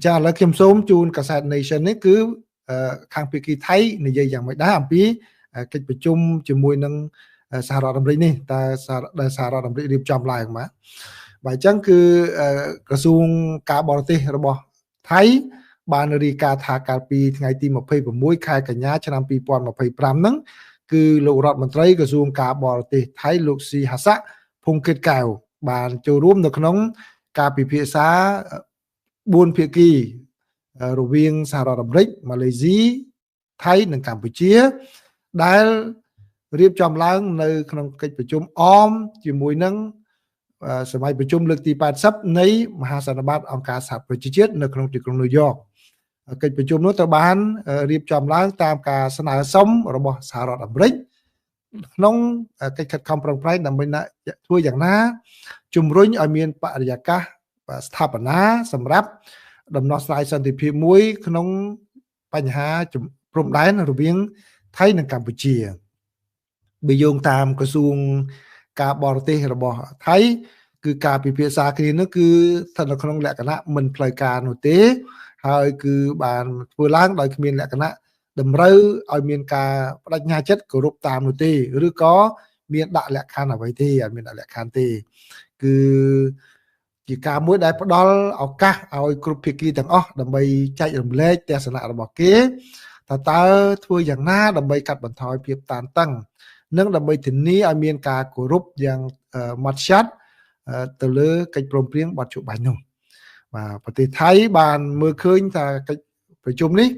ចាឥឡូវខ្ញុំសូមជូនកាសែត Nation នេះគឺខាងភាគីថៃនិយាយយ៉ាងម៉េចដែរអំពីកិច្ចប្រជុំជាមួយនឹងសហរដ្ឋអាមេរិកនេះតើសហរដ្ឋអាមេរិករៀបចំឡើងបាទអញ្ចឹងគឺក្រសួងការបរទេសរបស់ថៃបានរាយការណ៍ថាកាលពីថ្ងៃទី26ខែកញ្ញាឆ្នាំ2025ហ្នឹងគឺលោករដ្ឋមន្ត្រីក្រសួងការបរទេសថៃលោកស៊ីហាសាក់ភុងគិតកៅបានចូលរួមនៅក្នុងការពិភាក្សា4ភាគីរវាងសហរដ្ឋអាមេរិកម៉ាឡេស៊ីថៃនិងកម្ពុជាដែលរៀបចំឡើងនៅក្នុងកិច្ចប្រជុំអមជាមួយនឹងសម័យប្រជុំលើកទី80នៃមហាសន្និបាតអង្គការសហប្រជាជាតិនៅក្នុងទីក្រុងញូវយ៉កកិច្ចប្រជុំនោះត្រូវបានរៀបចំឡើងតាមការស្នើសុំរបស់សហរដ្ឋអាមេរិកក្នុងកិច្ចខិតខំប្រឹងប្រែងដើម្បីធ្វើយ៉ាងណាជំរុញឲ្យមានបរិយាកាសស្ថាបនាសម្រាប់ដំណោះស្រាយសន្តិភាពមួយក្នុងបញ្ហាព្រំដែនរវាងថៃនិងកម្ពុជាបើយោងតាមក្រសួងការបរទេសរបស់ថៃគឺការពិភាក្សាគ្នានោះគឺស្ថិតនៅក្នុងលក្ខណៈមិនផ្លូវការនោះទេហើយគឺបានធ្វើឡើងដោយគ្មានលក្ខណៈតម្រូវឲ្យមានការបដិញ្ញាចិត្តគោរពតាមនោះទេឬក៏មានដាក់លក្ខខណ្ឌអ្វីទេអត់មានដាក់លក្ខខណ្ឌទេគឺជាការមួយដែលផ្ដល់ឱកាសឲ្យគ្រប់ភាគីទាំងអស់ដើម្បីចែករំលែកទស្សនៈរបស់គេតើធ្វើយ៉ាងណាដើម្បីកាត់បន្ថយភាពតានតឹងនិងដើម្បីធានាឲ្យមានការគោរពយ៉ាងម៉ត់ចត់ទៅលើកិច្ចព្រមព្រៀងបទជបាញ់នោះបាទប្រទេសថៃបានមើលឃើញថាកិច្ចប្រជុំនេះ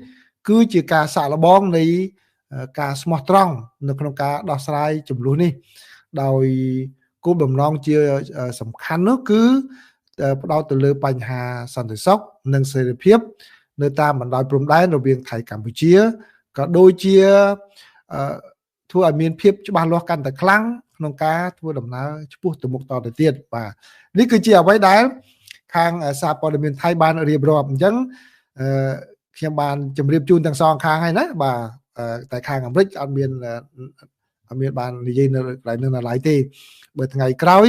គឺជាការសាកល្បងនៃការស្មោះត្រង់នៅក្នុងការដោះស្រាយជម្លោះនេះដោយគោលបំណងជាសំខាន់នោះគឺផ្ដោតទៅលើបញ្ហាសន្តិសុខនិងសេរីភាពនៅតាមបណ្ដោយព្រំដែនរវាងថៃកម្ពុជាក៏ដូចជាធ្វើឲ្យមានភាពច្បាស់លាស់កាន់តែខ្លាំងក្នុងការធ្វើដំណើរឆ្ពោះទៅមុខតទៅទៀតបាទនេះគឺជាអ្វីដែលខាងសារព័ត៌មានថៃបានរៀបរាប់អញ្ចឹងខ្ញុំបានជម្រាបជូនទាំងសងខាងហើយណាបាទតែខាងអាមេរិកអត់មានបាននិយាយនៅកន្លែងនោះឡើយទេបើថ្ងៃក្រោយ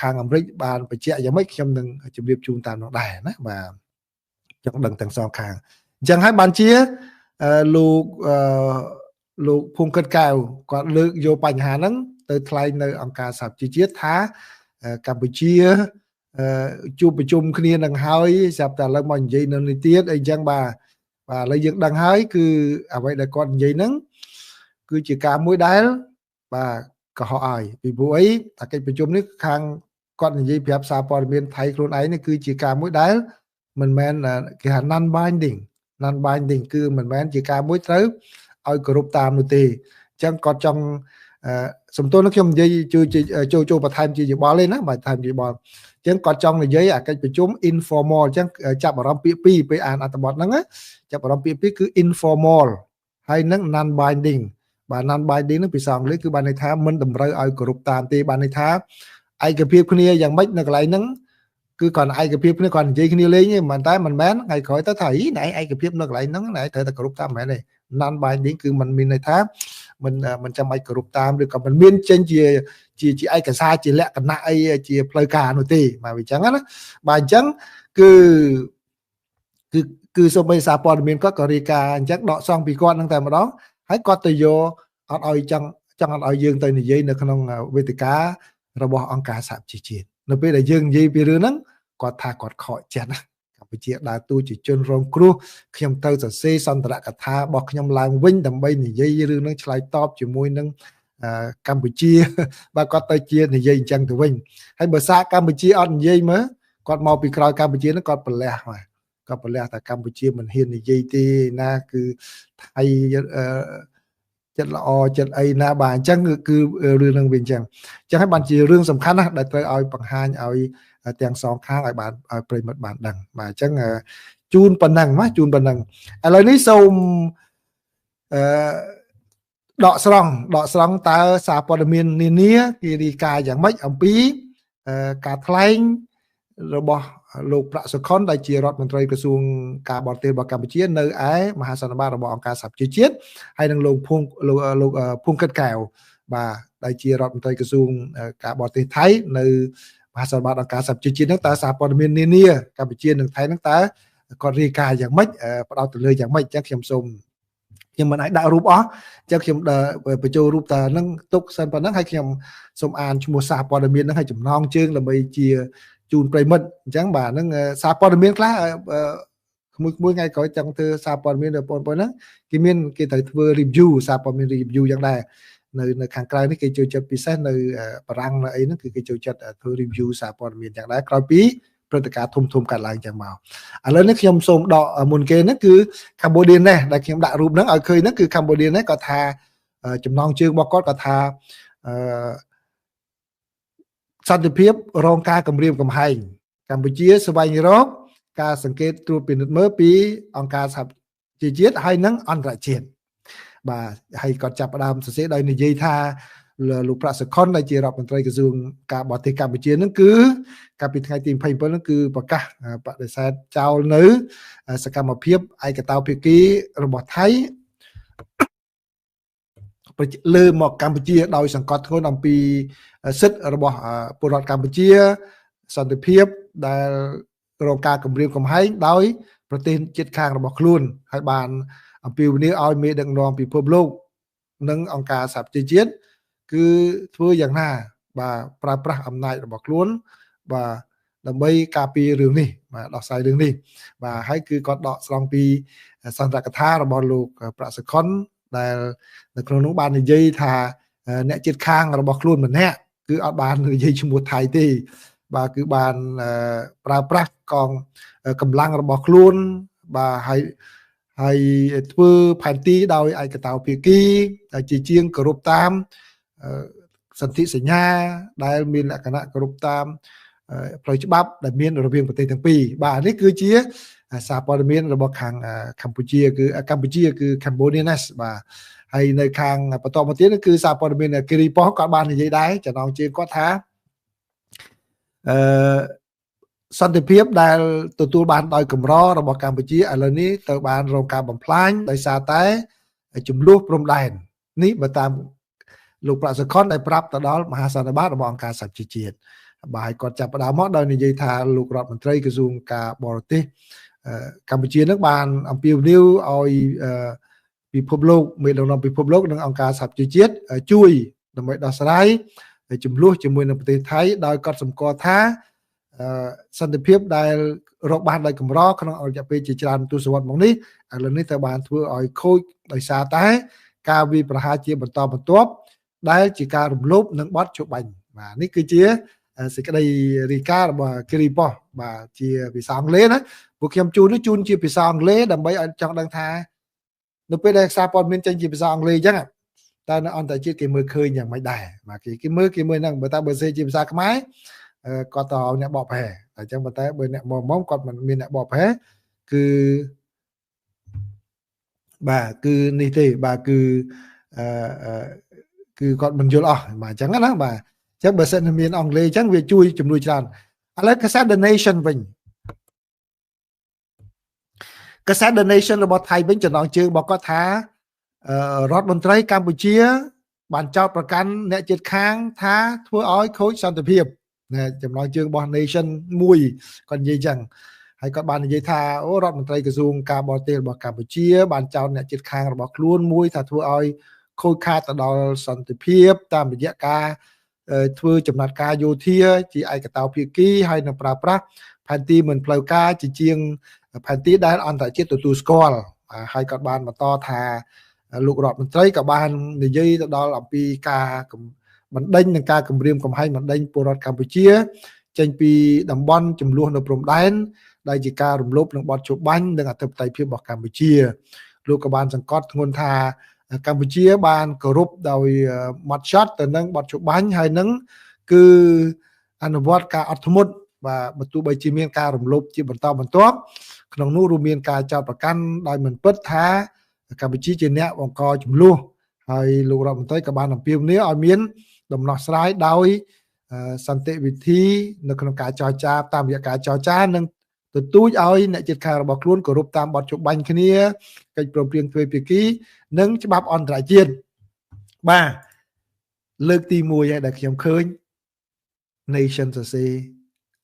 ខាងអាមេរិកបានបញ្ជាក់យ៉ាងម៉េចខ្ញុំនឹងជម្រាបជូនតាមនោះដែរណាបាទចង់ដឹងទាំងសងខាងអញ្ចឹងហើយបានជាលោកភូមិកិតកៅគាត់លើកយកបញ្ហាហ្នឹងទៅថ្លែងនៅអង្គការសហប្រជាជាតិថាកម្ពុជាជួបប្រជុំគ្នានឹងហើយស្រាប់តែឥឡូវមកនិយាយនៅនេះទៀតអីចឹងបាទឥឡូវយើងដឹងហើយគឺអ្វីដែលគាត់និយាយហ្នឹងគឺជាការមួយដែលបាទកុហកឲ្យពីព្រោះអីតែកិច្ចប្រជុំនេះខាងគាត់និយាយប្រាប់សារព័ត៌មានថៃខ្លួនឯងនេះគឺជាការមួយដែលមិនមែនគេហៅ non binding គឺមិនមែនជាការមួយត្រូវឲ្យគោរពតាមនោះទេអញ្ចឹងគាត់ចង់សំទោសនឹងខ្ញុំនិយាយចូលបន្ថែមជាយោបល់ទេណាបាទបន្ថែមជាយោបល់អញ្ចឹងគាត់ចង់និយាយអាកិច្ចប្រជុំ informal អញ្ចឹងចាប់អារម្មណ៍ពាក្យពីរពេលអានអត្ថបទហ្នឹងចាប់អារម្មណ៍ពាក្យពីរគឺ informal ហើយនឹង non binding បាទ non binding ហ្នឹងភាសាអង់គ្លេសគឺបានន័យថាមិនតម្រូវឲ្យគោរពតាមទេបានន័យថាឯកភាពគ្នាយ៉ាងម៉េចនៅកន្លែងហ្នឹងគឺគាត់ឯកភាពគ្នាគាត់និយាយគ្នាលេងទេមិនតែមិនមែនថ្ងៃក្រោយទៅថាឯឯកភាពនៅកន្លែងហ្នឹងឯងត្រូវតែគោរពតាមមិនមែនទេ non binding គឺมันមានន័យថាមិនចាំបាច់គោរពតាមឬក៏មិនមានចេញជាឯកសារជាលក្ខណៈអីជាផ្លូវការនោះទេបាទអញ្ចឹងណាបាទអញ្ចឹងគឺសូម្បីសារព័ត៌មានគាត់ក៏រាយការណ៍អញ្ចឹងដកសងពីគាត់នឹងតែម្ដងហើយគាត់ទៅយកអត់ឲ្យចង់អត់ឲ្យយើងទៅនិយាយនៅក្នុងវេទិការបស់អង្គការសហប្រជាជាតិនៅពេលដែលយើងនិយាយពីរឿងហ្នឹងគាត់ថាគាត់ខកចិត្តណាកម្ពុជាដើរតួជាជនរងគ្រោះខ្ញុំទៅសរសេរសន្ទរកថារបស់ខ្ញុំឡើងវិញដើម្បីនិយាយរឿងហ្នឹងឆ្លើយតបជាមួយនឹងកម្ពុជាបាទគាត់ទៅជានិយាយអញ្ចឹងទៅវិញហើយបើសារកម្ពុជាអត់និយាយមើលគាត់មកពីក្រោយកម្ពុជាហ្នឹងគាត់ប្រលះបាទគាត់ប្រលះថាកម្ពុជាមិនហ៊ាននិយាយទេណាគឺថៃចិត្តល្អចិត្តអីណាបាទអញ្ចឹងគឺរឿងហ្នឹងវាអញ្ចឹងហើយបានជារឿងសំខាន់ណាស់ដែលត្រូវឲ្យបង្ហាញឲ្យទាំងសងខាងឲ្យបានឲ្យប្រិមិត្តបានដឹងបាទអញ្ចឹងជូនប៉ុណ្ណឹងណាជូនប៉ុណ្ណឹងឥឡូវនេះសូមដកស្រង់តើសារព័ត៌មាននានាគេរាយការណ៍យ៉ាងម៉េចអំពីការថ្លែងរបស់លោកប្រាក់សុខុនដែលជារដ្ឋមន្ត្រីក្រសួងការបរទេសរបស់កម្ពុជានៅឯមហាសន្និបាតរបស់អង្គការសហប្រជាជាតិហើយនឹងលោកភួងកិតកែវបាទដែលជារដ្ឋមន្ត្រីក្រសួងការបរទេសថៃនៅមហាសន្និបាតអង្គការសហប្រជាជាតិហ្នឹងតើសារព័ត៌មាននានាកម្ពុជានិងថៃហ្នឹងតើ គាត់រាយការណ៍យ៉ាងម៉េចផ្ដោតទៅលើយ៉ាងម៉េចចឹងខ្ញុំសូមខ្ញុំមិនអាចដាក់រូបអស់ចឹងខ្ញុំបញ្ចូលរូបតាហ្នឹងទុកសិនប៉ុណ្ណឹងហើយខ្ញុំសូមអានឈ្មោះសារព័ត៌មានហ្នឹងឲ្យចំណងជើងដើម្បីជាជូនប្រិមិត្តអញ្ចឹងបាទហ្នឹងសារព័ត៌មានខ្លះមួយថ្ងៃក្រោយចង់ធ្វើសារព័ត៌មានដល់បងប្អូនហ្នឹងគេត្រូវធ្វើ review សារព័ត៌មាន review យ៉ាងដែរនៅខាងក្រៅនេះគេចូលចិត្តពិសេសនៅបារាំងនៅអីហ្នឹងគឺគេចូលចិត្តធ្វើ review សារព័ត៌មានយ៉ាងដែរក្រោយពីព្រឹត្តិការណ៍ធំៗកាត់ឡើងចឹងមកឥឡូវនេះខ្ញុំសូមដកមុនគេហ្នឹងគឺ Cambodia នេះដែលខ្ញុំដាក់រូបហ្នឹងឲ្យឃើញហ្នឹងគឺ Cambodia នេះគាត់ថាចំណងជើងរបស់គាត់គាត់ថាសន្តិភាពរងការគំរាមកំហែងកម្ពុជាស្វែងរកការសង្កេតត្រួតពិនិត្យមើលពីអង្គការសហជីវជាតិហើយនិងអន្តរជាតិបាទហើយគាត់ចាប់ផ្ដើមសរសេរដោយនិយាយថាលោកប្រាក់សុខុនដែលជារដ្ឋមន្ត្រីក្រសួងការបរទេសកម្ពុជានឹងគឺកាលពីថ្ងៃទី27ហ្នឹងគឺប្រកាសបដិសេធចោលនៅសកម្មភាពឯកតោភាគីរបស់ថៃលើមកកម្ពុជាដោយសង្កត់ធ្ងន់អំពីសិទ្ធិរបស់ពលរដ្ឋកម្ពុជាសន្តិភាពដែលរងការគំរាមកំហែងដោយប្រទេសជិតខាងរបស់ខ្លួនហើយបានអំពាវនាវឲ្យមេដឹកនាំពិភពលោកនិងអង្គការសហប្រជាជាតិគឺធ្វើយ៉ាងណាបាទប្រើប្រាស់អំណាចរបស់ខ្លួនបាទដើម្បីការពាររឿងនេះបាទដោះស្រាយរឿងនេះបាទហើយគឺគាត់ដកស្រង់ពីសន្ទរកថារបស់លោកប្រាក់សុខុនដែលនៅក្នុងនោះបាននិយាយថាអ្នកជិតខាងរបស់ខ្លួនម្នាក់គឺអត់បាននិយាយឈ្មោះថៃទេបាទគឺបានប្រើប្រាស់កម្លាំងរបស់ខ្លួនបាទហើយធ្វើផែនទីដោយឯកតោភាគីជាជាងគោរពតាមសន្ធិសញ្ញាដែលមានលក្ខណៈគោរពតាមផ្លូវច្បាប់ដែលមានរវាងប្រទេសទាំងពីរបាទនេះគឺជាសារព័ត៌មានរបស់ខាងកម្ពុជាគឺ Cambodianes បាទហើយនៅខាងបន្តមកទៀតគឺសារព័ត៌មានគិរីប៉ុស្តិ៍គាត់បាននិយាយដែរចំណងជើងគាត់ថាសន្តិភាពដែលទទួលបានដោយកម្ររបស់កម្ពុជាឥឡូវនេះត្រូវបានរងការបំផ្លាញដោយសារតែចំនួនព្រំដែននេះបើតាមលោកប្រាក់សុខុនដែលប្រាប់ទៅដល់មហាសន្និបាតរបស់អង្គការសហជីវជាតិបាទគាត់ចាប់ផ្ដើមមកដោយនិយាយថាលោករដ្ឋមន្ត្រីក្រសួងការបរទេសកម្ពុជានឹងបានអំពាវនាវឲ្យពិភពលោកមេដឹកនាំពិភពលោកនិងអង្គការសហជីវជាតិជួយដើម្បីដោះស្រាយចំនួនជាមួយនឹងប្រទេសថៃដោយកត់សម្គាល់ថាសន្តិភាពដែលរកបានដោយកម្រក្នុងរយៈពេលជាច្រើនទសវត្សរ៍មកនេះឥឡូវនេះត្រូវបានធ្វើឲ្យខូចដោយសារតែការវាយប្រហារជាបន្តបន្ទាប់ដែលជាការរំលោភនិងបទជបាញ់បាទនេះគឺជាសេចក្តីរាយការណ៍របស់គិរីប៉ុស្តិ៍បាទជាភាសាអង់គ្លេសណាពួកខ្ញុំជូនជាភាសាអង់គ្លេសដើម្បីឲ្យចង់ដឹងថានៅពេលដែលសារព័ត៌មានចេញជាភាសាអង់គ្លេសអញ្ចឹងតែនៅអន្តរជាតិគេមើលឃើញយ៉ាងម៉េចដែរបាទគេមើលហ្នឹងបើតែបើសេជាភាសាខ្មែរគាត់ទៅអ្នកបកប្រែអញ្ចឹងប៉ុន្តែបើអ្នកមកគាត់មិនមានអ្នកបកប្រែគឺបាទគឺនេះទេបាទគឺគាត់មិនយល់អស់បាទអញ្ចឹងណាបាទអញ្ចឹងបើសិនមានអង់គ្លេសអញ្ចឹងវាជួយជំនួយច្រើនឥឡូវកាសែត The Nation វិញកាសែត The Nation របស់ថៃវិញចំណងជើងរបស់គាត់ថារដ្ឋមន្ត្រីកម្ពុជាបានចោទប្រកាន់អ្នកជិតខាងថាធ្វើឲ្យខូចសន្តិភាពចំណងជើងរបស់ Nation មួយគាត់និយាយចឹងហើយគាត់បាននិយាយថាអូរដ្ឋមន្ត្រីក្រសួងការបរទេសរបស់កម្ពុជាបានចោទអ្នកជិតខាងរបស់ខ្លួនមួយថាធ្វើឲ្យខូចខាតទៅដល់សន្តិភាពតាមរយៈការធ្វើចំណាត់ការយោធាជាឯកតោភាគីហើយនឹងប្រើប្រាស់ផែនទីមិនផ្លូវការជាជាងផែនទីដែលអន្តរជាតិទទួលស្គាល់ហើយគាត់បានបន្តថាលោករដ្ឋមន្ត្រីក៏បាននិយាយទៅដល់អំពីការបណ្ដេញនឹងការគម្រាមកំហែងបណ្ដេញពលរដ្ឋកម្ពុជាចេញពីតំបន់ចំនួននៅព្រំដែនដែលជាការរំលោភនឹងបទជបាញ់និងអធិបតេយ្យភាពរបស់កម្ពុជាលោកក៏បានសង្កត់ធ្ងន់ថាកម្ពុជាបានគោរពដោយម៉ត់ចត់ទៅនឹងបទជបាញ់ហើយនឹងគឺអនុវត្តការអត់ធ្មត់បាទបើទោះបីជាមានការរំលោភជាបន្តបន្ទាប់ក្នុងនោះរួមមានការចោទប្រកាន់ដោយមិនពិតថាកម្ពុជាជាអ្នកបង្កចំនួនហើយលោករដ្ឋមន្ត្រីក៏បានអំពាវនាវឲ្យមានដំណោះស្រាយដោយសន្តិវិធីនៅក្នុងការចរចាតាមរយៈការចរចានិងទទូចឲ្យអ្នកជិតខាងរបស់ខ្លួនគោរពតាមបទជបាញ់គ្នាកិច្ចព្រមព្រៀងទ្វេភាគីនិងច្បាប់អន្តរជាតិបាទលើកទី1ហើយដែលខ្ញុំឃើញ Nation សរសេរ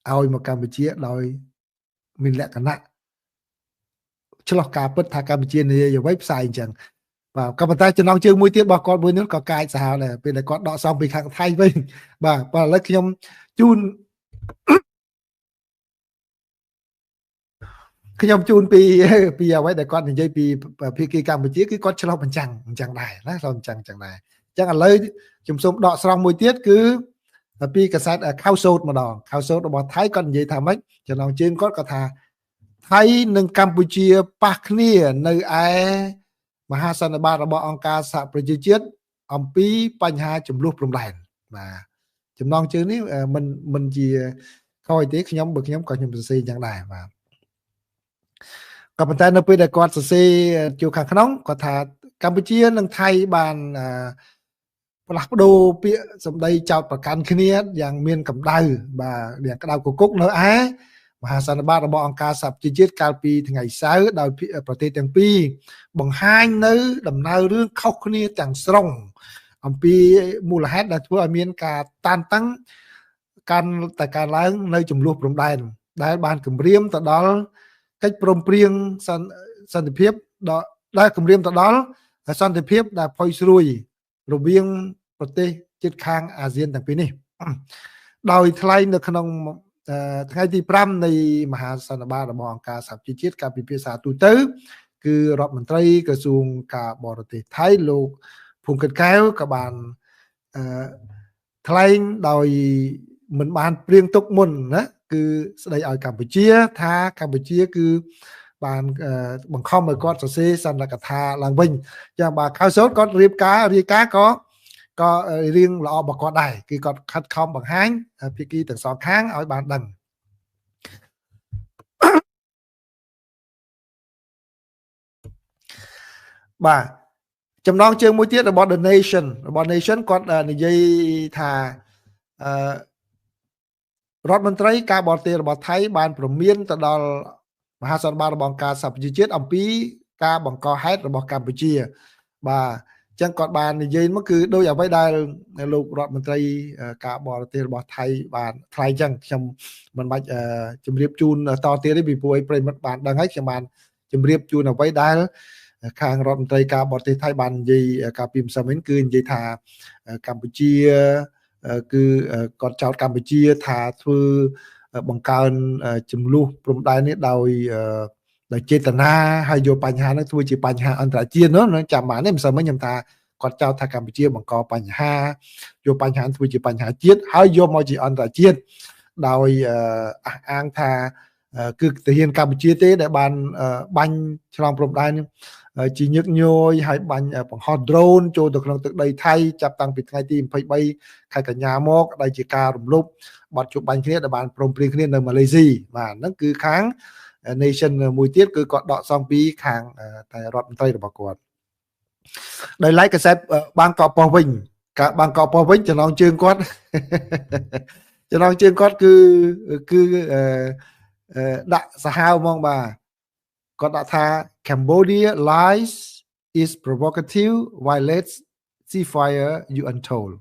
ឲ្យមកកម្ពុជាដោយមានលក្ខណៈ ឆ្លោះការពិតថាកម្ពុជានិយាយអ្វីផ្សាយអញ្ចឹងបាទក៏ប៉ុន្តែចំណងជើងមួយទៀតរបស់គាត់មួយនោះក៏កាចសាហាវដែរពេលដែលគាត់ដកសំពីខាងថៃវិញបាទឥឡូវខ្ញុំជូនពីអ្វីដែលគាត់និយាយពីភាគីកម្ពុជាគឺគាត់ឆ្លោះបញ្ចាំងអញ្ចឹងដែរណាឆ្លោះបញ្ចាំងអញ្ចឹងដែរអញ្ចឹងឥឡូវខ្ញុំសូមដកស្រង់មួយទៀតគឺពីកាសែតខៅសូត្រម្ដងខៅសូត្ររបស់ថៃគាត់និយាយថាម៉េចចំណងជើងគាត់ថាថៃនិងកម្ពុជាប៉ះគ្នានៅឯមហាសន្និបាតរបស់អង្គការសហប្រជាជាតិអំពីបញ្ហាចំនួនព្រំដែនបាទចំណងជើងនេះមិនជាខ້ອຍទេខ្ញុំបើខ្ញុំក៏ខ្ញុំសរសេរយ៉ាងដែរបាទក៏ប៉ុន្តែនៅពេលដែលគាត់សរសេរជួខាងក្នុងគាត់ថាកម្ពុជានិងថៃបានផ្លាស់ប្ដូរពាក្យសម្ដីចោទប្រកាន់គ្នាយ៉ាងមានកម្ដៅបាទយ៉ាងក្តៅគគុកនៅឯមហាសន្និបាតរបស់អង្គការសហប្រជាជាតិកាលពីថ្ងៃសៅរ៍ដោយប្រទេសទាំងពីរបង្ហាញនៅដំណើររឿងខុសគ្នាទាំងស្រុងអំពីមូលហេតុដែលធ្វើឲ្យមានការតានតឹងកាន់តែកើនឡើងនៅចំនួនព្រំដែនដែលបានគម្រាមទៅដល់កិច្ចព្រមព្រៀងសន្តិភាពដែលគម្រាមទៅដល់សន្តិភាពដែលផុយស្រួយរវាងប្រទេសជិតខាងអាស៊ានទាំងពីរនេះដោយថ្លែងនៅក្នុងថ្ងៃទី5នៃមហាសន្និបាតរបស់អង្គការសហប្រជាជាតិការពិភាក្សាទូទៅគឺរដ្ឋមន្ត្រីក្រសួងការបរទេសថៃលោកភូមិកិតកែវក៏បានថ្លែងដោយមិនបានព្រៀងទុកមុនណាគឺស្ដីឲ្យកម្ពុជាថាកម្ពុជាគឺបានបង្ខំឲ្យគាត់សរសេរសន្និកថាឡើងវិញចឹងបាទខៅសូតគាត់រាយការណ៍ក៏រៀងល្អរបស់គាត់ដែរគឺគាត់ខិតខំបង្ហាញភាគីទាំងសងខាងឲ្យបានដឹងបាទចំណងជើងមួយទៀតរបស់ The Nation គាត់និយាយថារដ្ឋមន្ត្រីការបរទេសរបស់ថៃបានព្រមានទៅដល់មហាសន្និបាតរបស់អង្គការសហប្រជាជាតិអំពីការបង្កហេតុរបស់កម្ពុជាបាទអញ្ចឹងគាត់បាននិយាយមកគឺដោយអ្វីដែលលោករដ្ឋមន្ត្រីការបរទេសរបស់ថៃបានថ្លែងអញ្ចឹងខ្ញុំមិនបាច់ជម្រាបជូនតទៀតទេពីព្រោះឲ្យប្រិមិត្តបានដឹងហើយខ្ញុំបានជម្រាបជូនអ្វីដែលខាងរដ្ឋមន្ត្រីការបរទេសថៃបាននិយាយកាលពីម្សិលមិញគឺនិយាយថាកម្ពុជាគឺគាត់ចោទកម្ពុជាថាធ្វើបង្កើនចំនួនព្រំដែននេះដោយចេតនាហើយយកបញ្ហានេះធ្វើជាបញ្ហាអន្តរជាតិនោះចាំបានទេម្សិលមិញខ្ញុំថាគាត់ចោទថាកម្ពុជាបង្កបញ្ហាយកបញ្ហាធ្វើជាបញ្ហាជាតិហើយយកមកជាអន្តរជាតិដោយអះអាងថាគឺទាហានកម្ពុជាទេដែលបានបាញ់ឆ្លងព្រំដែនជាញឹកញយហើយបាញ់បង្ហោះ drone ចូលទៅក្នុងទឹកដីថៃចាប់តាំងពីថ្ងៃទី23ខែកញ្ញាមកដែលជាការរំលោភបទជប់បាញ់គ្នាដែលបានព្រមព្រៀងគ្នានៅម៉ាឡេស៊ីបាទហ្នឹងគឺខាង nation មួយទៀតគឺគាត់ដកសងពីខាងតែរដ្ឋមន្ត្រីរបស់គាត់ដោយឡែកកាសែតបាងកកប៉ុស្តិ៍វិញបាងកកប៉ុស្តិ៍វិញចំណងជើងគាត់គឺដាក់សាហាវហ្មងបាទគាត់ដាក់ថា Cambodia lies is provocative violates ceasefire you untold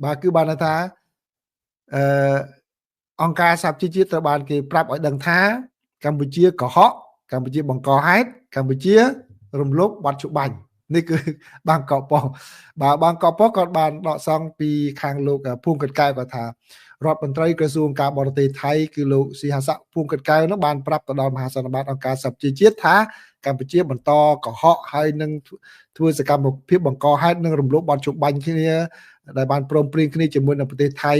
បាទគឺបានថាអង្គការសហប្រជាជាតិត្រូវបានគេប្រាប់ឲ្យដឹងថាកម្ពុជាកុហកកម្ពុជាបង្កហេតុកម្ពុជារំលោភបទជបាញ់នេះគឺបាងកកប៉ុស្តិ៍បាទបាងកកប៉ុស្តិ៍គាត់បានដកសងពីខាងលោកភូមិកិតកែវគាត់ថារដ្ឋមន្ត្រីក្រសួងការបរទេសថៃគឺលោកស៊ីហាសាក់ភូមិកិតកែវនោះបានប្រាប់ទៅដល់មហាសន្និបាតអង្គការសហប្រជាជាតិថាកម្ពុជាបន្តកុហកហើយនឹងធ្វើសកម្មភាពបង្កហេតុនិងរំលោភបទជបាញ់គ្នាដែលបានព្រមព្រៀងគ្នាជាមួយនឹងប្រទេសថៃ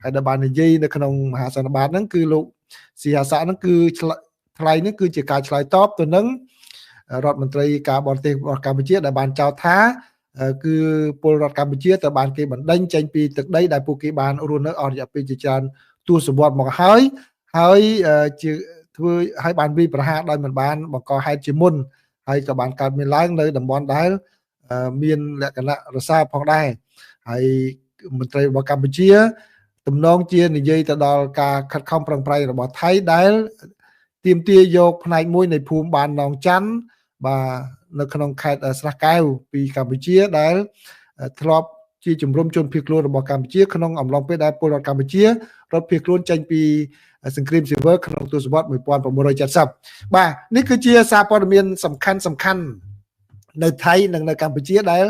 ហើយដែលបាននិយាយនៅក្នុងមហាសន្និបាតហ្នឹងគឺលោកស៊ីហាសាក់ហ្នឹងគឺថ្លៃនេះគឺជាការឆ្លើយតបទៅនឹងរដ្ឋមន្ត្រីការបរទេសរបស់កម្ពុជាដែលបានចោទថាគឺពលរដ្ឋកម្ពុជាទៅបានគេបណ្ដេញចេញពីទឹកដីដែលពួកគេបានរស់នៅអស់រយៈពេលជាច្រើនទសវត្សរ៍មកហើយជាធ្វើឲ្យបានវិប្រហារដោយមិនបានបង្កហេតុជាមុនហើយក៏បានកើតមានឡើងនៅតំបន់ដែលមានលក្ខណៈរសើបផងដែរហើយមន្ត្រីរបស់កម្ពុជាទំនងជានិយាយទៅដល់ការខិតខំប្រឹងប្រែងរបស់ថៃដែលទាមទារយកផ្នែកមួយនៃភូមិបាននងច័ន្ទបាទនៅក្នុងខេត្តស្រះកែវពីកម្ពុជាដែលធ្លាប់ ជាជំរំជនភៀសខ្លួនរបស់កម្ពុជាក្នុងអំឡុងពេលដែលពលរដ្ឋកម្ពុជារត់ភៀសខ្លួនចេញពីសង្គ្រាមស៊ីវិលក្នុងទសវត្សរ៍1970បាទនេះគឺជាសារព័ត៌មានសំខាន់នៅថៃនិងនៅកម្ពុជាដែល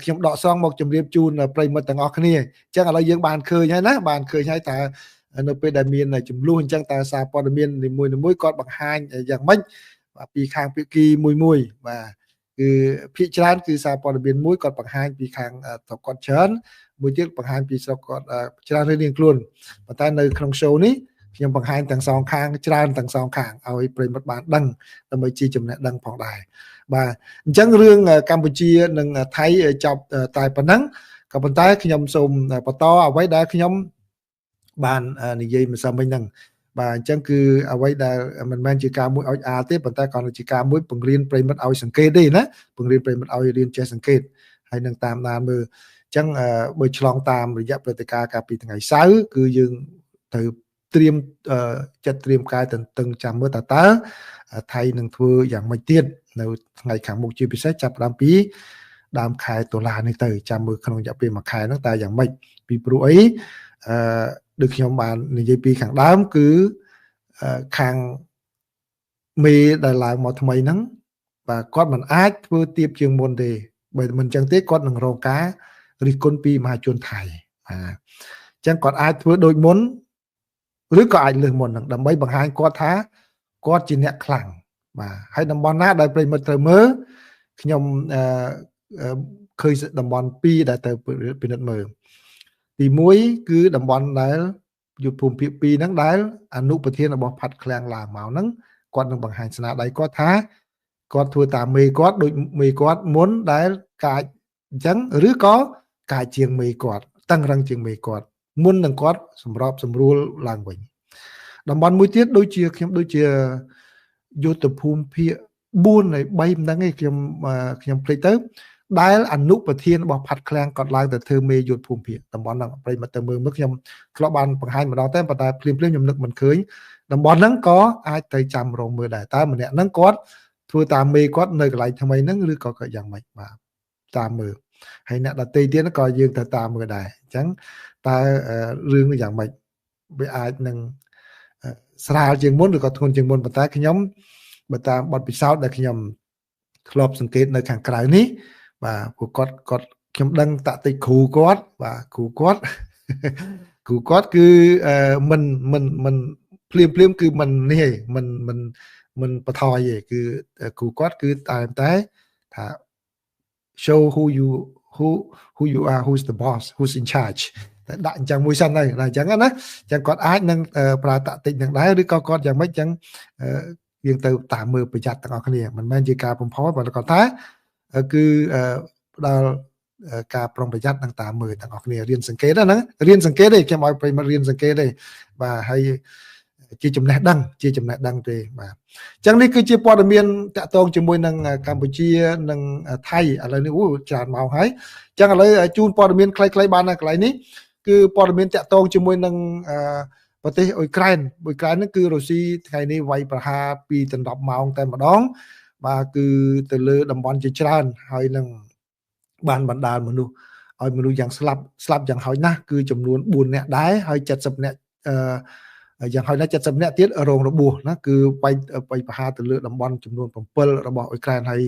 ខ្ញុំដកស្រង់មកជម្រាបជូនប្រិយមិត្តទាំងអស់គ្នាអញ្ចឹងឥឡូវយើងបានឃើញហើយណាបានឃើញហើយតើនៅពេលដែលមានចំនួនអញ្ចឹងតើសារព័ត៌មាននីមួយៗគាត់បង្ហាញយ៉ាងម៉េចពីខាងភាគីមួយបាទគឺភាគច្រើនគឺសារព័ត៌មានមួយគាត់បង្ហាញពីខាងស្រុកគាត់ច្រើនមួយទៀតបង្ហាញពីស្រុកគាត់ច្រើនរៀងខ្លួនប៉ុន្តែនៅក្នុង show នេះខ្ញុំបង្ហាញទាំងសងខាងច្រើនទាំងសងខាងឲ្យប្រិយមិត្តបានដឹងដើម្បីជាចំណេះដឹងផងដែរបាទអញ្ចឹងរឿងកម្ពុជានិងថៃចប់តែប៉ុណ្ណឹងក៏ប៉ុន្តែខ្ញុំសូមបន្តអ្វីដែលខ្ញុំបាននិយាយម្សិលមិញហ្នឹងបាទអញ្ចឹងគឺអ្វីដែលមិនមែនជាការមួយឲ្យអាលទេប៉ុន្តែក៏ជាការមួយបង្រៀនប្រិយមិត្តឲ្យសង្កេតទេណាបង្រៀនប្រិយមិត្តឲ្យរៀនចេះសង្កេតហើយនឹងតាមដានមើលអញ្ចឹងបើឆ្លងតាមរយៈព្រឹត្តិការណ៍កាលពីថ្ងៃសៅរ៍គឺយើងត្រូវត្រៀមចិត្តត្រៀមកាយតឹងចាំមើលតើថៃនឹងធ្វើយ៉ាងម៉េចទៀតនៅថ្ងៃខាងមុខជាពិសេសចាប់ផ្ដើមពីដើមខែតុលានេះទៅចាំមើលក្នុងរយៈពេល1ខែហ្នឹងតើយ៉ាងម៉េចពីព្រោះអីដូចខ្ញុំបាននិយាយពីខាងដើមគឺខាងមេដែលឡើងមកថ្មីហ្នឹងបាទគាត់មិនអាចធ្វើទៀបជាងមុនទេបើមិនអញ្ចឹងទេគាត់នឹងរងការរិះគន់ពីមហាជនថៃបាទអញ្ចឹងគាត់អាចធ្វើដូចមុនឬក៏អាចលើសមុនហ្នឹងដើម្បីបង្ហាញគាត់ថាគាត់ជាអ្នកខ្លាំងបាទហើយតំបន់ណាដែលប្រិមិត្តត្រូវមើលខ្ញុំឃើញតំបន់2ដែលត្រូវពិនិត្យមើលទី1គឺតំបន់ដែលយុទ្ធភូមិភាគ2ហ្នឹងដែលអនុប្រធានរបស់ផាត់ឃ្លាំងឡើងមកហ្នឹងគាត់នឹងបង្ហាញស្នាដៃគាត់ថាគាត់ធ្វើតាមមេគាត់ដូចមេគាត់មុនដែលកាចអញ្ចឹងឬក៏កាចជាងមេគាត់តឹងរឹងជាងមេគាត់មុននឹងគាត់សម្របសម្រួលឡើងវិញតំបន់មួយទៀតដូចជាខ្ញុំដូចជាយុទ្ធភូមិភាគ4ហើយ3មិនដឹងទេខ្ញុំភ្លេចទៅដែលអនុប្រធានរបស់ផាត់ឃ្លាំងគាត់ឡើងទៅធ្វើមេយុទ្ធភូមិភាគតំបន់ហ្នឹងប្រិយមិត្តទៅមើលខ្ញុំធ្លាប់បានបង្ហាញម្ដងតែប៉ុន្តែភ្លាមខ្ញុំនឹកមិនឃើញតំបន់ហ្នឹងក៏អាចទៅចាំរងមើលដែរតើម្នាក់ហ្នឹងគាត់ធ្វើតាមមេគាត់នៅកន្លែងថ្មីហ្នឹងឬក៏យ៉ាងម៉េចបាទតាមមើលហើយអ្នកដទៃទៀតក៏យើងទៅតាមមើលដែរអញ្ចឹងតើរឿងនេះយ៉ាងម៉េចវាអាចនឹងស្រាលជាងមុនឬក៏ធ្ងន់ជាងមុនប៉ុន្តែខ្ញុំបើតាមបទពិសោធន៍ដែលខ្ញុំធ្លាប់សង្កេតនៅខាងក្រៅនេះបាទពួកគាត់ខ្ញុំដឹងតាក់ទិចគ្រូគាត់បាទគ្រូគាត់គឺមិនភ្លាមគឺមិននេះឯងមិនបថយទេគឺគ្រូគាត់គឺតែថា show who you are who's the boss who's in charge តែដាក់អញ្ចឹងមួយសិនហើយអញ្ចឹងណាអញ្ចឹងគាត់អាចនឹងប្រើតាក់ទិចនឹងដែរឬក៏គាត់យ៉ាងម៉េចអញ្ចឹងយើងទៅតាមមើលប្រយ័ត្នទាំងអស់គ្នាមិនមែនជាការបំផុសប៉ុន្តែគាត់ថាគឺផ្ដល់ការប្រុងប្រយ័ត្ននឹងតាមមើលទាំងអស់គ្នារៀនសង្កេតហ្នឹងរៀនសង្កេតទេខ្ញុំឲ្យប្រិយមិត្តរៀនសង្កេតទេបាទហើយជាចំណេះដឹងទេបាទអញ្ចឹងនេះគឺជាព័ត៌មានតាក់ទងជាមួយនឹងកម្ពុជានិងថៃឥឡូវនេះច្រើនម៉ោងហើយអញ្ចឹងឥឡូវជូនព័ត៌មានខ្លីៗបាននៅកន្លែងនេះគឺព័ត៌មានតាក់ទងជាមួយនឹងប្រទេសអ៊ុយក្រែនហ្នឹងគឺរុស្ស៊ីថ្ងៃនេះវាយប្រហារពីដណ្ដប់ម៉ោងតែម្ដងបាទគឺទៅលើតំបន់ជាច្រើនហើយនឹងបានបណ្ដាលមនុស្សឲ្យមនុស្សយ៉ាងស្លាប់យ៉ាងហោចណាស់គឺចំនួន4នាក់ដែរហើយ70នាក់យ៉ាងហោចណាស់70នាក់ទៀតរងរបួសណាគឺវាយប្រហារទៅលើតំបន់ចំនួន7របស់អ៊ុយក្រែនហើយ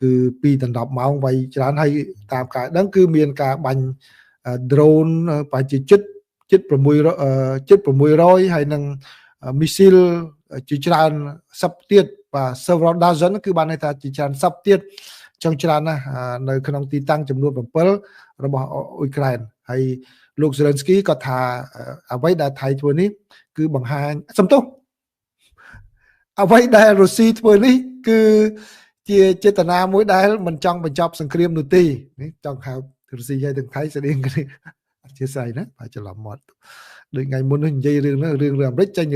គឺពីដណ្ដប់ម៉ោងវាយច្រើនហើយតាមការដឹងគឺមានការបាញ់ drone ប្រហែលជាជិត600ហើយនឹងមីស៊ីលជាច្រើនសັບទៀតបាទ several dozen គឺបានន័យថាជាច្រើនសັបទៀតចង់ច្រើនណាស់នៅក្នុងទីតាំងចំនួន7របស់អ៊ុយក្រែនហើយលោក Zelensky ក៏ថាអ្វីដែលថៃធ្វើនេះគឺបង្ហាញសំទោសអ្វីដែលរុស្ស៊ីធ្វើនេះគឺជាចេតនាមួយដែលមិនចង់បញ្ចប់សង្គ្រាមនោះទេនេះចង់ហៅរុស្ស៊ីហើយទាំងថៃស្តៀងគ្នាអធិស្ឋានណាបើច្រឡំមាត់ដូចថ្ងៃមុននេះនិយាយរឿងអាមេរិកចេញ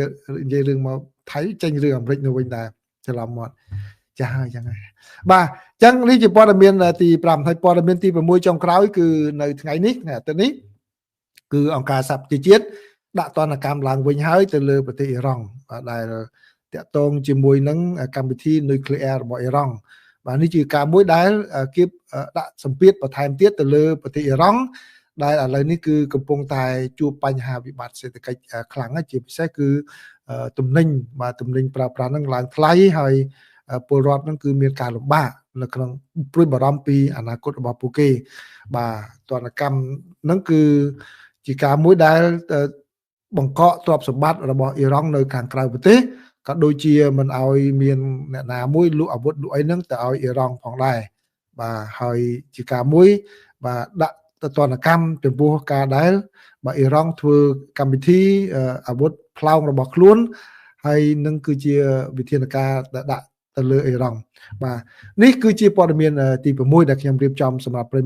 និយាយរឿងមកថៃចេញរឿងអាមេរិកនៅវិញដែរច្រឡំមាត់ចាស់ហើយចឹងហើយបាទអញ្ចឹងនេះជាព័ត៌មានទី5ហើយព័ត៌មានទី6ចុងក្រោយគឺនៅថ្ងៃនេះថ្ងៃអាទិត្យនេះគឺអង្គការសហប្រជាជាតិដាក់ទណ្ឌកម្មឡើងវិញហើយទៅលើប្រទេសអ៊ីរ៉ង់ដែលតាក់ទងជាមួយនឹងកម្មវិធីនុយក្លេអ៊ែររបស់អ៊ីរ៉ង់ បាទនេះជាការមួយដែលគៀបដាក់សម្ពាធបន្ថែមទៀតទៅលើប្រទេសអ៊ីរ៉ង់ដែលឥឡូវនេះគឺកំពុងតែជួបបញ្ហាវិបត្តិសេដ្ឋកិច្ចខ្លាំងជាពិសេសគឺទំនិញប្រើប្រាស់ហ្នឹងឡើងថ្លៃហើយពលរដ្ឋហ្នឹងគឺមានការលំបាកនៅក្នុងព្រួយបារម្ភពីអនាគតរបស់ពួកគេបាទទណ្ឌកម្មហ្នឹងគឺជាការមួយដែលបង្កកទ្រព្យសម្បត្តិរបស់អ៊ីរ៉ង់នៅខាងក្រៅប្រទេសក៏ដូចជាមិនឲ្យមានអ្នកណាមួយលក់អាវុធលក់អីហ្នឹងទៅឲ្យអ៊ីរ៉ង់ផងដែរបាទហើយជាការមួយបាទដាក់ទណ្ឌកម្មចំពោះការដែលបាទអ៊ីរ៉ង់ធ្វើកម្មវិធីអាវុធផ្លោងរបស់ខ្លួនហើយនឹងគឺជាវិធានការដែលដាក់ទៅលើអ៊ីរ៉ង់បាទនេះគឺជាព័ត៌មានទី6ដែលខ្ញុំរៀបចំសម្រាប់ប្រិយមិត្ត